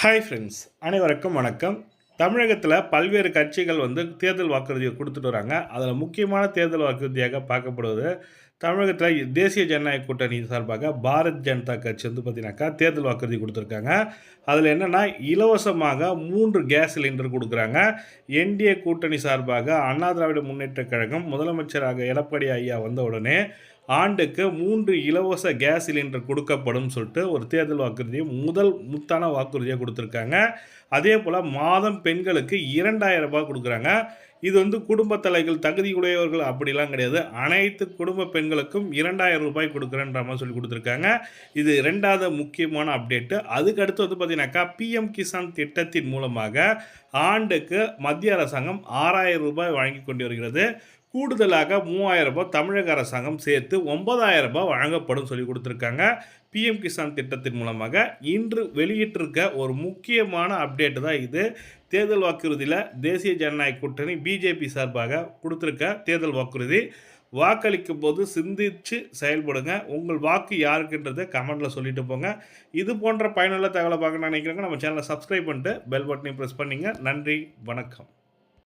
Hi friends, அனைவருக்கும் வணக்கம். தமிழகத்தில பல்வேறு கட்சிகள் தேர்தல் வாக்குறுதிய குடுத்துட்டு வராங்க. அதில முக்கியமான தேர்தல் வாக்குறுதியாக பார்க்கப்படுவது, தமிழகத்தில தேசிய ஜனநாயக கூட்டணி சார்பாக பாரத் ஜனதா கட்சி பார்த்தீங்கன்னாக்கா, தேர்தல் வாக்குறுதி குடுத்துருக்காங்க. அதில என்னன்னா, இலவசமாக 3 கேஸ் சிலிண்டர் குடுக்குறாங்க. என்டிஏ கூட்டணி சார்பாக அண்ணா திராவிட முன்னேற்றக் கழகம் முதலமைச்சராக எடப்பாடி ஐயா வந்த உடனே, ஆண்டுக்கு 3 இலவச கேஸ் சிலிண்டர் கொடுக்கப்படும் சொல்லிட்டு ஒரு தேர்தல் வாக்குறுதியை முதல் முத்தான வாக்குறுதியா குடுத்துருக்காங்க. அதேபோல மாதம் பெண்களுக்கு ரூ. 2000 குடுக்குறாங்க. இது குடும்ப தலைகள், தகுதியுடையவர்கள் அப்படிலாம் கிடையாது. அனைத்து குடும்ப பெண்களுக்கும் ரூ. 2000 குடுக்குறேன்ற மாரி சொல்லி குடுத்துருக்காங்க. இது 2வது முக்கியமான அப்டேட். அதுக்கு அடுத்து பார்த்தீங்கன்னாக்கா, பிஎம் கிசான் திட்டத்தின் மூலமாக ஆண்டுக்கு மத்திய அரசாங்கம் ரூ. 6000 வழங்கிக் கொண்டு வருகிறது. கூடுதலாக ரூ. 3000 தமிழக அரசாங்கம் சேர்த்து ரூ. 9000 வழங்கப்படும் சொல்லி கொடுத்துருக்காங்க. பிஎம் கிசான் திட்டத்தின் மூலமாக இன்று வெளியிட்டிருக்க ஒரு முக்கியமான அப்டேட் தான் இது. தேர்தல் வாக்குறுதியில் தேசிய ஜனநாயக கூட்டணி பிஜேபி சார்பாக கொடுத்துருக்க தேர்தல் வாக்குறுதி. வாக்களிக்கும் போது சிந்திச்சு செயல்படுங்க. உங்கள் வாக்கு யாருக்குன்றதை கமெண்ட்டில் சொல்லிட்டு போங்க. இது போன்ற பயனுள்ள தகவலை பார்க்க நினைக்கிறேங்க நம்ம சேனலை சப்ஸ்கிரைப் பண்ணிட்டு பெல் பட்டனையும் ப்ரெஸ் பண்ணிங்க. நன்றி, வணக்கம்.